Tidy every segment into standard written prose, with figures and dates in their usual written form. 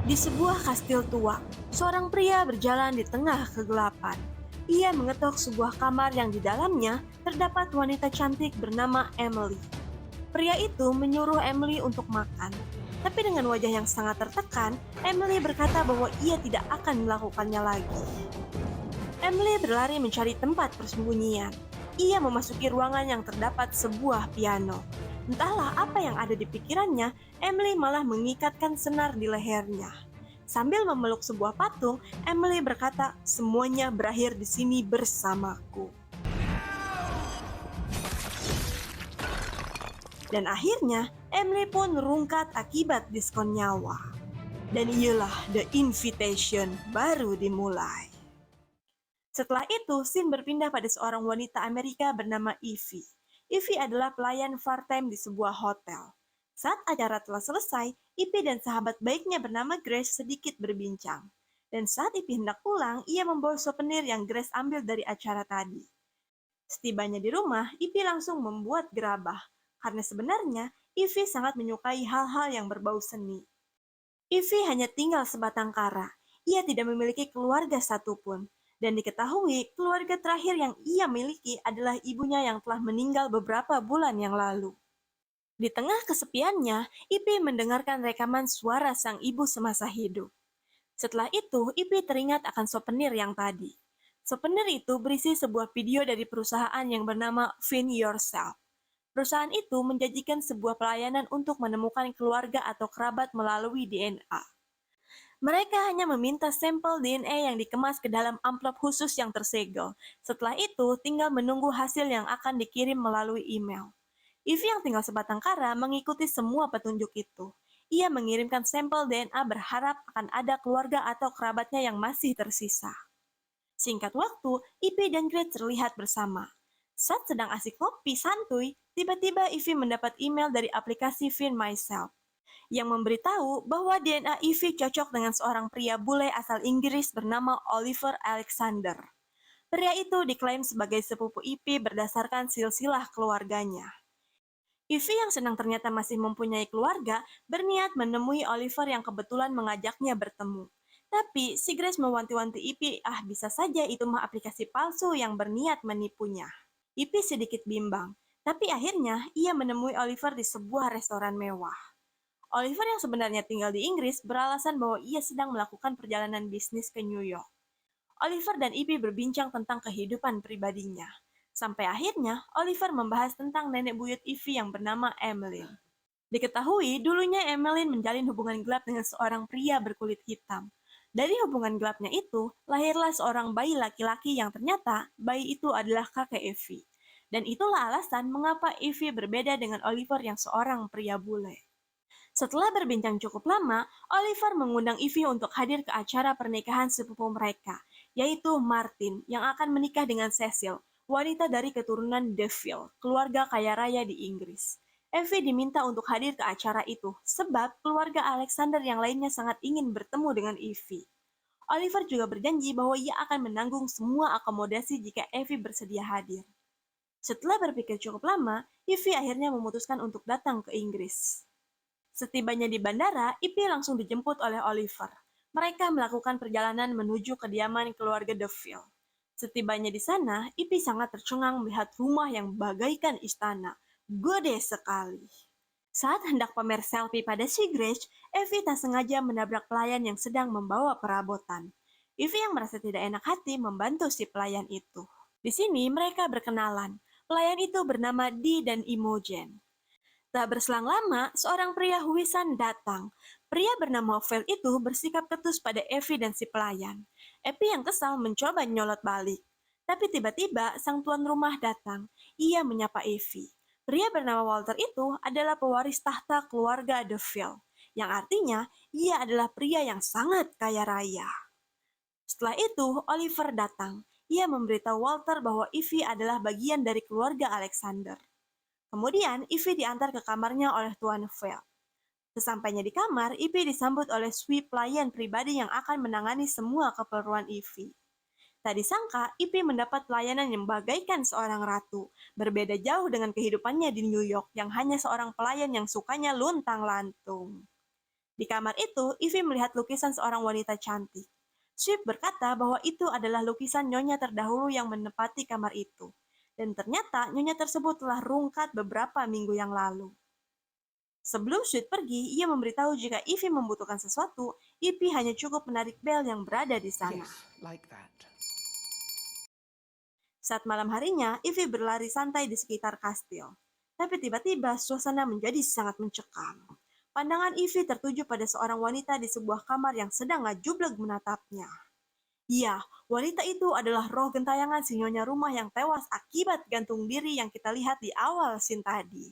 Di sebuah kastil tua, seorang pria berjalan di tengah kegelapan. Ia mengetuk sebuah kamar yang di dalamnya terdapat wanita cantik bernama Emily. Pria itu menyuruh Emily untuk makan. Tapi dengan wajah yang sangat tertekan, Emily berkata bahwa ia tidak akan melakukannya lagi. Emily berlari mencari tempat persembunyian. Ia memasuki ruangan yang terdapat sebuah piano. Entahlah apa yang ada di pikirannya, Emily malah mengikatkan senar di lehernya. Sambil memeluk sebuah patung, Emily berkata, "Semuanya berakhir di sini bersamaku." Dan akhirnya, Emily pun merungkat akibat diskon nyawa. Dan iyalah The Invitation baru dimulai. Setelah itu, scene berpindah pada seorang wanita Amerika bernama Evie. Evie adalah pelayan part-time di sebuah hotel. Saat acara telah selesai, Evie dan sahabat baiknya bernama Grace sedikit berbincang. Dan saat Evie hendak pulang, ia membawa souvenir yang Grace ambil dari acara tadi. Setibanya di rumah, Evie langsung membuat gerabah. Karena sebenarnya, Evie sangat menyukai hal-hal yang berbau seni. Evie hanya tinggal sebatang kara. Ia tidak memiliki keluarga satupun. Dan diketahui, keluarga terakhir yang ia miliki adalah ibunya yang telah meninggal beberapa bulan yang lalu. Di tengah kesepiannya, Ipy mendengarkan rekaman suara sang ibu semasa hidup. Setelah itu, Ipy teringat akan souvenir yang tadi. Souvenir itu berisi sebuah video dari perusahaan yang bernama Find Yourself. Perusahaan itu menjanjikan sebuah pelayanan untuk menemukan keluarga atau kerabat melalui DNA. Mereka hanya meminta sampel DNA yang dikemas ke dalam amplop khusus yang tersegel. Setelah itu, tinggal menunggu hasil yang akan dikirim melalui email. Ivy yang tinggal sebatang kara mengikuti semua petunjuk itu. Ia mengirimkan sampel DNA berharap akan ada keluarga atau kerabatnya yang masih tersisa. Singkat waktu, Ivy dan Grace terlihat bersama. Saat sedang asik kopi santuy, tiba-tiba Ivy mendapat email dari aplikasi Find Myself yang memberitahu bahwa DNA Ivy cocok dengan seorang pria bule asal Inggris bernama Oliver Alexander. Pria itu diklaim sebagai sepupu Ivy berdasarkan silsilah keluarganya. Ivy yang senang ternyata masih mempunyai keluarga, berniat menemui Oliver yang kebetulan mengajaknya bertemu. Tapi si Grace mewanti-wanti Ivy, bisa saja itu mah aplikasi palsu yang berniat menipunya. Ivy sedikit bimbang, tapi akhirnya ia menemui Oliver di sebuah restoran mewah. Oliver yang sebenarnya tinggal di Inggris beralasan bahwa ia sedang melakukan perjalanan bisnis ke New York. Oliver dan Ivy berbincang tentang kehidupan pribadinya. Sampai akhirnya, Oliver membahas tentang nenek buyut Ivy yang bernama Emmeline. Diketahui, dulunya Emmeline menjalin hubungan gelap dengan seorang pria berkulit hitam. Dari hubungan gelapnya itu, lahirlah seorang bayi laki-laki yang ternyata bayi itu adalah kakek Ivy. Dan itulah alasan mengapa Ivy berbeda dengan Oliver yang seorang pria bule. Setelah berbincang cukup lama, Oliver mengundang Ivy untuk hadir ke acara pernikahan sepupu mereka, yaitu Martin yang akan menikah dengan Cecil, wanita dari keturunan Deville, keluarga kaya raya di Inggris. Ivy diminta untuk hadir ke acara itu, sebab keluarga Alexander yang lainnya sangat ingin bertemu dengan Ivy. Oliver juga berjanji bahwa ia akan menanggung semua akomodasi jika Ivy bersedia hadir. Setelah berpikir cukup lama, Ivy akhirnya memutuskan untuk datang ke Inggris. Setibanya di bandara, Ipy langsung dijemput oleh Oliver. Mereka melakukan perjalanan menuju kediaman keluarga Deville. Setibanya di sana, Ipy sangat tercengang melihat rumah yang bagaikan istana. Gede sekali. Saat hendak pamer selfie pada si Grace, Evie tak sengaja menabrak pelayan yang sedang membawa perabotan. Evie yang merasa tidak enak hati membantu si pelayan itu. Di sini mereka berkenalan. Pelayan itu bernama Dee dan Imogen. Tak berselang lama, seorang pria huisan datang. Pria bernama Ovel itu bersikap ketus pada Evie dan si pelayan. Evie yang kesal mencoba nyolot balik. Tapi tiba-tiba sang tuan rumah datang. Ia menyapa Evie. Pria bernama Walter itu adalah pewaris tahta keluarga Deville, yang artinya ia adalah pria yang sangat kaya raya. Setelah itu, Oliver datang. Ia memberitahu Walter bahwa Evie adalah bagian dari keluarga Alexander. Kemudian, Ivy diantar ke kamarnya oleh Tuan Feld. Sesampainya di kamar, Ivy disambut oleh Sweep pelayan pribadi yang akan menangani semua keperluan Ivy. Tak disangka, Ivy mendapat pelayanan yang bagaikan seorang ratu, berbeda jauh dengan kehidupannya di New York yang hanya seorang pelayan yang sukanya luntang-lantung. Di kamar itu, Ivy melihat lukisan seorang wanita cantik. Swift berkata bahwa itu adalah lukisan nyonya terdahulu yang menempati kamar itu. Dan ternyata nyonya tersebut telah rungkat beberapa minggu yang lalu. Sebelum Sweet pergi, ia memberitahu jika Ivy membutuhkan sesuatu, Ivy hanya cukup menarik bel yang berada di sana. Yes, like that. Saat malam harinya, Ivy berlari santai di sekitar kastil. Tapi tiba-tiba suasana menjadi sangat mencekam. Pandangan Ivy tertuju pada seorang wanita di sebuah kamar yang sedang ngajubleg menatapnya. Ya, wanita itu adalah roh gentayangan si nyonya rumah yang tewas akibat gantung diri yang kita lihat di awal scene tadi.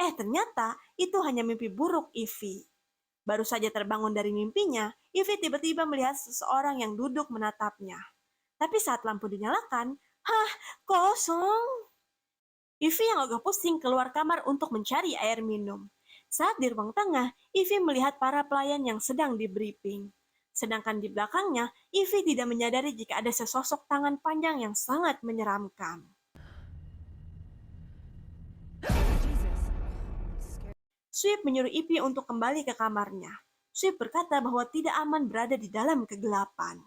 Ternyata itu hanya mimpi buruk Ivy. Baru saja terbangun dari mimpinya, Ivy tiba-tiba melihat seseorang yang duduk menatapnya. Tapi saat lampu dinyalakan, kosong. Ivy yang agak pusing keluar kamar untuk mencari air minum. Saat di ruang tengah, Ivy melihat para pelayan yang sedang di briefing. Sedangkan di belakangnya, Ivy tidak menyadari jika ada sesosok tangan panjang yang sangat menyeramkan. Swift menyuruh Ivy untuk kembali ke kamarnya. Swift berkata bahwa tidak aman berada di dalam kegelapan.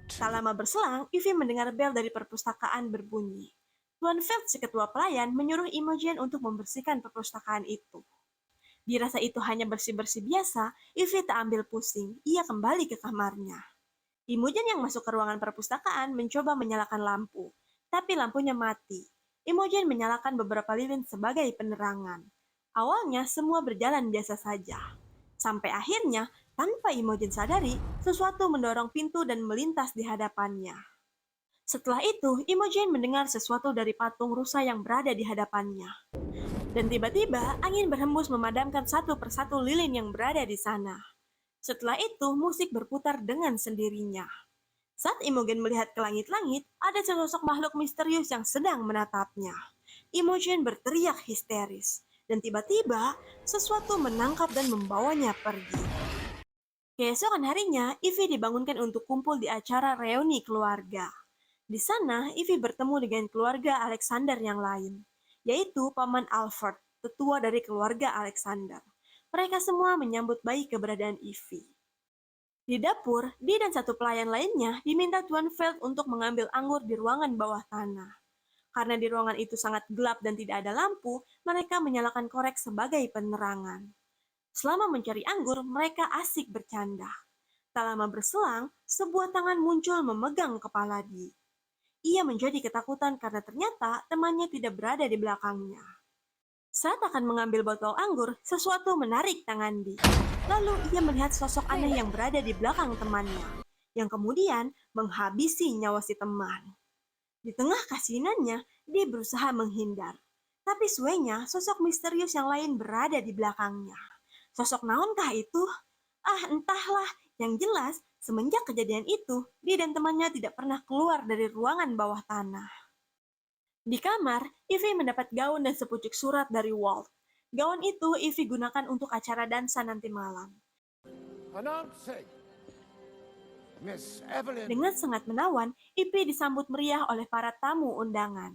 Tak lama berselang, Ivy mendengar bel dari perpustakaan berbunyi. Tuan Feld, si ketua pelayan, menyuruh Imogen untuk membersihkan perpustakaan itu. Dirasa itu hanya bersih-bersih biasa, Ivy tak ambil pusing. Ia kembali ke kamarnya. Imogen yang masuk ke ruangan perpustakaan mencoba menyalakan lampu, tapi lampunya mati. Imogen menyalakan beberapa lilin sebagai penerangan. Awalnya semua berjalan biasa saja. Sampai akhirnya, tanpa Imogen sadari, sesuatu mendorong pintu dan melintas di hadapannya. Setelah itu, Imogen mendengar sesuatu dari patung rusa yang berada di hadapannya. Dan tiba-tiba, angin berhembus memadamkan satu persatu lilin yang berada di sana. Setelah itu, musik berputar dengan sendirinya. Saat Imogen melihat ke langit-langit, ada sesosok makhluk misterius yang sedang menatapnya. Imogen berteriak histeris, dan tiba-tiba sesuatu menangkap dan membawanya pergi. Keesokan harinya, Ivy dibangunkan untuk kumpul di acara reuni keluarga. Di sana, Ivy bertemu dengan keluarga Alexander yang lain, yaitu Paman Alfred, tetua dari keluarga Alexander. Mereka semua menyambut baik keberadaan Ivy. Di dapur, dia dan satu pelayan lainnya diminta Tuan Feld untuk mengambil anggur di ruangan bawah tanah. Karena di ruangan itu sangat gelap dan tidak ada lampu, mereka menyalakan korek sebagai penerangan. Selama mencari anggur, mereka asik bercanda. Tak lama berselang, sebuah tangan muncul memegang kepala Dee. Ia menjadi ketakutan karena ternyata temannya tidak berada di belakangnya. Saat akan mengambil botol anggur, sesuatu menarik tangan Dee. Lalu ia melihat sosok aneh yang berada di belakang temannya, yang kemudian menghabisi nyawa si teman. Di tengah kasinannya, dia berusaha menghindar. Tapi suenya, sosok misterius yang lain berada di belakangnya. Sosok naonkah itu? Entahlah. Yang jelas, semenjak kejadian itu, dia dan temannya tidak pernah keluar dari ruangan bawah tanah. Di kamar, Ivy mendapat gaun dan sepucuk surat dari Walt. Gaun itu Ivy gunakan untuk acara dansa nanti malam. Dengan sangat menawan, Ivy disambut meriah oleh para tamu undangan.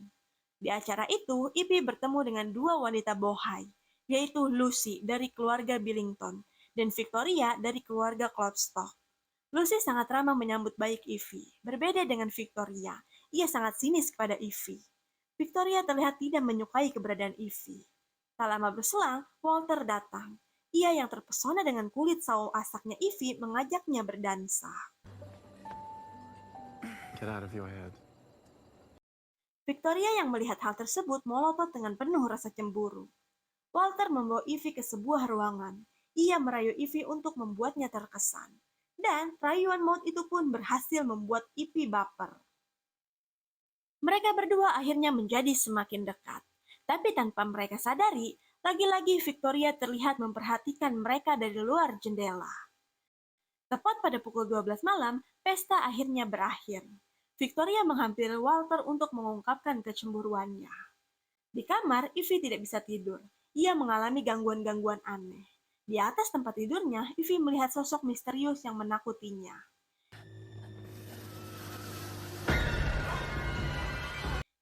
Di acara itu, Ivy bertemu dengan dua wanita bohai, yaitu Lucy dari keluarga Billington dan Victoria dari keluarga Klopstock. Lucy sangat ramah menyambut baik Ivy. Berbeda dengan Victoria, ia sangat sinis kepada Ivy. Victoria terlihat tidak menyukai keberadaan Ivy. Tak lama berselang, Walter datang. Ia yang terpesona dengan kulit sawo asaknya Ivy mengajaknya berdansa. Get out of your head. Victoria yang melihat hal tersebut melotot dengan penuh rasa cemburu. Walter membawa Ivy ke sebuah ruangan. Ia merayu Ivy untuk membuatnya terkesan. Dan rayuan maut itu pun berhasil membuat Ivy baper. Mereka berdua akhirnya menjadi semakin dekat. Tapi tanpa mereka sadari, lagi-lagi Victoria terlihat memperhatikan mereka dari luar jendela. Tepat pada pukul 12 malam, pesta akhirnya berakhir. Victoria menghampiri Walter untuk mengungkapkan kecemburuannya. Di kamar, Ivy tidak bisa tidur. Ia mengalami gangguan-gangguan aneh. Di atas tempat tidurnya, Ivy melihat sosok misterius yang menakutinya.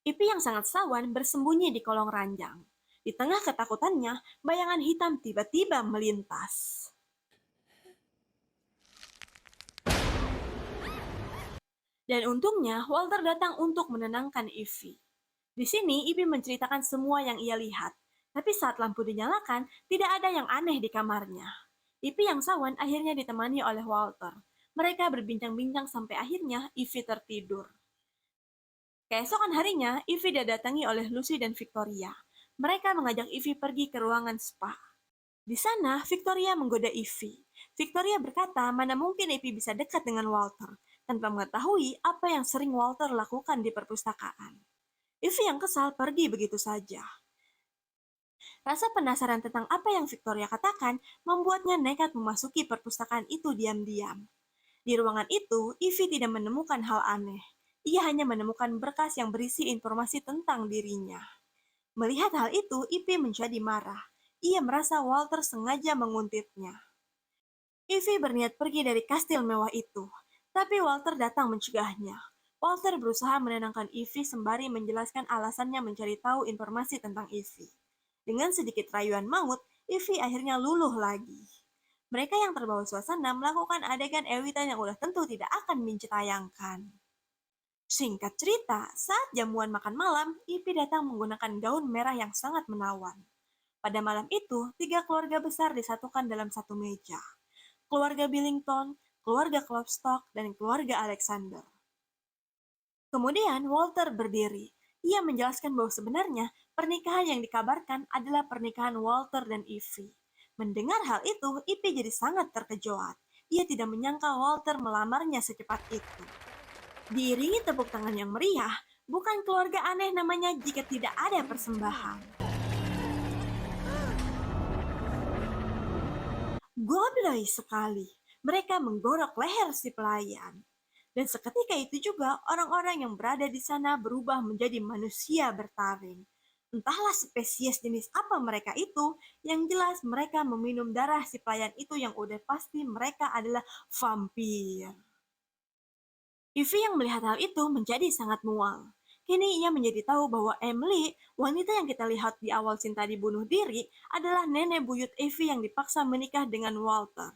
Ivy yang sangat sawan bersembunyi di kolong ranjang. Di tengah ketakutannya, bayangan hitam tiba-tiba melintas. Dan untungnya, Walter datang untuk menenangkan Ivy. Di sini, Ivy menceritakan semua yang ia lihat. Tapi saat lampu dinyalakan, tidak ada yang aneh di kamarnya. Ivy yang sawan akhirnya ditemani oleh Walter. Mereka berbincang-bincang sampai akhirnya Ivy tertidur. Keesokan harinya, Ivy didatangi oleh Lucy dan Victoria. Mereka mengajak Ivy pergi ke ruangan spa. Di sana, Victoria menggoda Ivy. Victoria berkata mana mungkin Ivy bisa dekat dengan Walter, tanpa mengetahui apa yang sering Walter lakukan di perpustakaan. Ivy yang kesal pergi begitu saja. Rasa penasaran tentang apa yang Victoria katakan membuatnya nekat memasuki perpustakaan itu diam-diam. Di ruangan itu, Ivy tidak menemukan hal aneh. Ia hanya menemukan berkas yang berisi informasi tentang dirinya. Melihat hal itu, Ivy menjadi marah. Ia merasa Walter sengaja menguntitnya. Ivy berniat pergi dari kastil mewah itu, tapi Walter datang mencegahnya. Walter berusaha menenangkan Ivy sembari menjelaskan alasannya mencari tahu informasi tentang Ivy. Dengan sedikit rayuan maut, Ivy akhirnya luluh lagi. Mereka yang terbawa suasana melakukan adegan ewitan yang udah tentu tidak akan ditayangkan. Singkat cerita, saat jamuan makan malam, Ivy datang menggunakan gaun merah yang sangat menawan. Pada malam itu, 3 keluarga besar disatukan dalam satu meja. Keluarga Billington, keluarga Klopstock, dan keluarga Alexander. Kemudian Walter berdiri. Ia menjelaskan bahwa sebenarnya pernikahan yang dikabarkan adalah pernikahan Walter dan Ivy. Mendengar hal itu, Ivy jadi sangat terkejut. Ia tidak menyangka Walter melamarnya secepat itu. Diiringi tepuk tangan yang meriah, bukan keluarga aneh namanya jika tidak ada persembahan. Gobloi sekali. Mereka menggorok leher si pelayan. Dan seketika itu juga orang-orang yang berada di sana berubah menjadi manusia bertaring. Entahlah spesies jenis apa mereka itu, yang jelas mereka meminum darah si pelayan itu yang udah pasti mereka adalah vampir. Ivy yang melihat hal itu menjadi sangat mual. Kini ia menjadi tahu bahwa Emily, wanita yang kita lihat di awal cinta dibunuh diri, adalah nenek buyut Ivy yang dipaksa menikah dengan Walter.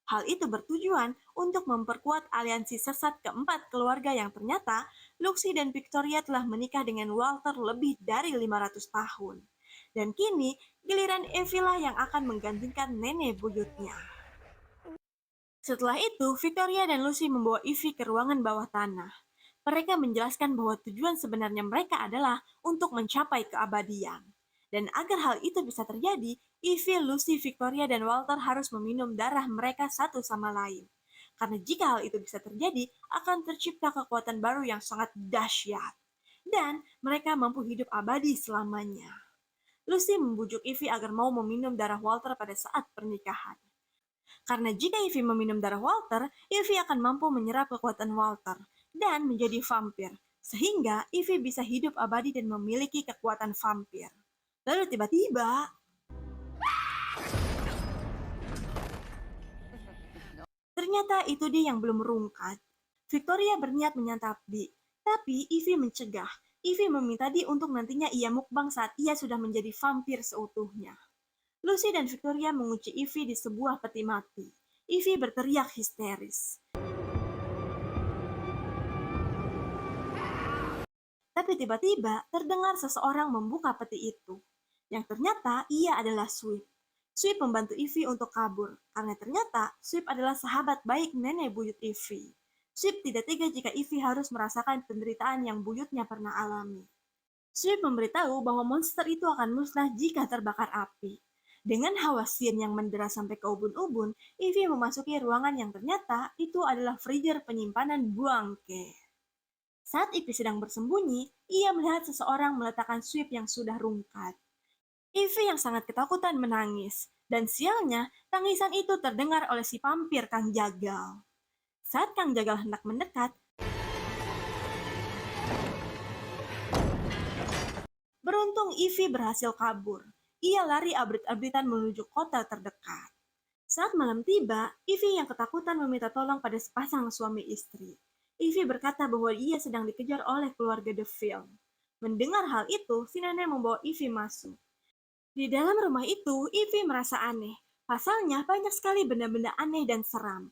Hal itu bertujuan untuk memperkuat aliansi sesat keempat keluarga yang ternyata Lucy dan Victoria telah menikah dengan Walter lebih dari 500 tahun. Dan kini, giliran Ivy lah yang akan menggantikan nenek buyutnya. Setelah itu, Victoria dan Lucy membawa Ivy ke ruangan bawah tanah. Mereka menjelaskan bahwa tujuan sebenarnya mereka adalah untuk mencapai keabadian. Dan agar hal itu bisa terjadi, Ivy, Lucy, Victoria, dan Walter harus meminum darah mereka satu sama lain. Karena jika hal itu bisa terjadi, akan tercipta kekuatan baru yang sangat dahsyat. Dan mereka mampu hidup abadi selamanya. Lucy membujuk Ivy agar mau meminum darah Walter pada saat pernikahan. Karena jika Ivy meminum darah Walter, Ivy akan mampu menyerap kekuatan Walter dan menjadi vampir, sehingga Ivy bisa hidup abadi dan memiliki kekuatan vampir. Lalu tiba-tiba, ternyata itu dia yang belum merungkat. Victoria berniat menyantap Dee, tapi Ivy mencegah. Ivy meminta Dee untuk nantinya ia mukbang saat ia sudah menjadi vampir seutuhnya. Lucy dan Victoria mengunci Ivy di sebuah peti mati. Ivy berteriak histeris. Tapi tiba-tiba terdengar seseorang membuka peti itu. Yang ternyata ia adalah Sweep. Sweep membantu Ivy untuk kabur, karena ternyata Sweep adalah sahabat baik nenek buyut Ivy. Sweep tidak tega jika Ivy harus merasakan penderitaan yang buyutnya pernah alami. Sweep memberitahu bahwa monster itu akan musnah jika terbakar api. Dengan hawa sin yang mendera sampai ke ubun-ubun, Ivy memasuki ruangan yang ternyata itu adalah freezer penyimpanan buangke. Saat Ivy sedang bersembunyi, ia melihat seseorang meletakkan Sweep yang sudah rungkat. Ivy yang sangat ketakutan menangis, dan sialnya, tangisan itu terdengar oleh si vampir Kang Jagal. Saat Kang Jagal hendak mendekat, beruntung Ivy berhasil kabur. Ia lari abrit-abritan menuju kota terdekat. Saat malam tiba, Ivy yang ketakutan meminta tolong pada sepasang suami istri. Ivy berkata bahwa ia sedang dikejar oleh keluarga DeVille. Mendengar hal itu, si nenek membawa Ivy masuk. Di dalam rumah itu, Ivy merasa aneh. Pasalnya banyak sekali benda-benda aneh dan seram.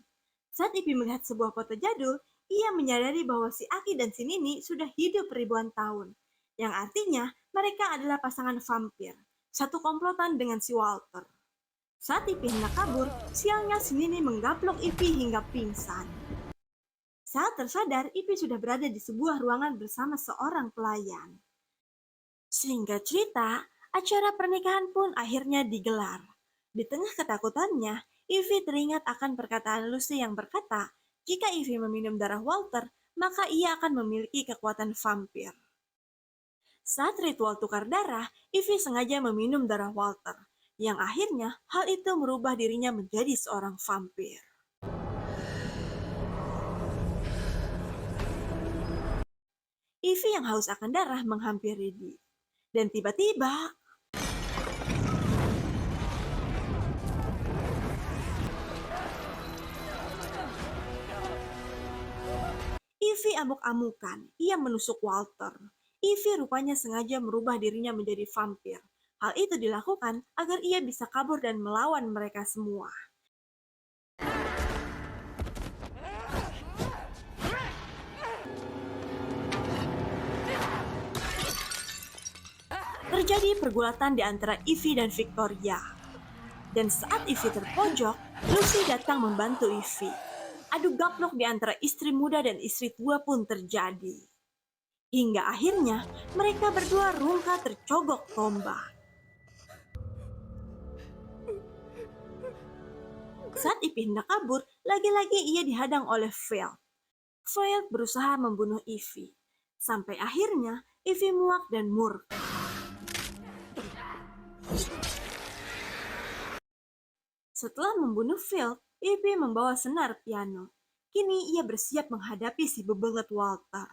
Saat Ivy melihat sebuah foto jadul, ia menyadari bahwa si Aki dan si Nini sudah hidup ribuan tahun. Yang artinya mereka adalah pasangan vampir. Satu komplotan dengan si Walter. Saat Ivy hendak kabur, sialnya si Nini menggaplok Ivy hingga pingsan. Saat tersadar, Ivy sudah berada di sebuah ruangan bersama seorang pelayan. Sehingga cerita, acara pernikahan pun akhirnya digelar. Di tengah ketakutannya, Ivy teringat akan perkataan Lucy yang berkata, jika Ivy meminum darah Walter, maka ia akan memiliki kekuatan vampir. Saat ritual tukar darah, Ivy sengaja meminum darah Walter, yang akhirnya hal itu merubah dirinya menjadi seorang vampir. Ivy yang haus akan darah menghampiri Dee. Dan tiba-tiba, Ivy amuk-amukan. Ia menusuk Walter. Ivy rupanya sengaja merubah dirinya menjadi vampir. Hal itu dilakukan agar ia bisa kabur dan melawan mereka semua. Terjadi pergulatan di antara Ivy dan Victoria. Dan saat Ivy terpojok, Lucy datang membantu Ivy. Adu gaplok di antara istri muda dan istri tua pun terjadi. Hingga akhirnya mereka berdua rungkat tercogok tombak. Saat Ivy hendak kabur, lagi-lagi ia dihadang oleh Veld. Veld berusaha membunuh Ivy. Sampai akhirnya Ivy muak dan murka. Setelah membunuh Veld, Ivy membawa senar piano. Kini ia bersiap menghadapi si bebenget Walter.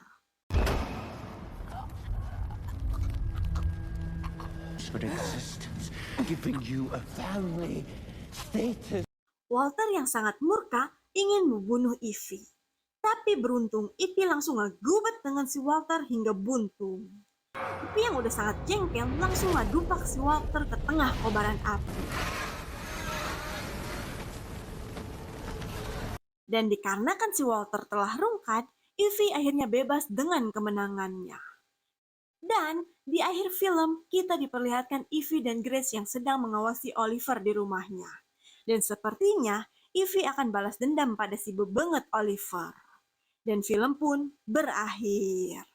Walter yang sangat murka ingin membunuh Ivy. Tapi beruntung Ivy langsung ngegubet dengan si Walter hingga buntung. Ivy yang udah sangat jengkel langsung ngadupak si Walter ke tengah kobaran api. Dan dikarenakan si Walter telah rungkat, Ivy akhirnya bebas dengan kemenangannya. Dan di akhir film, kita diperlihatkan Ivy dan Grace yang sedang mengawasi Oliver di rumahnya. Dan sepertinya, Ivy akan balas dendam pada si bebenget Oliver. Dan film pun berakhir.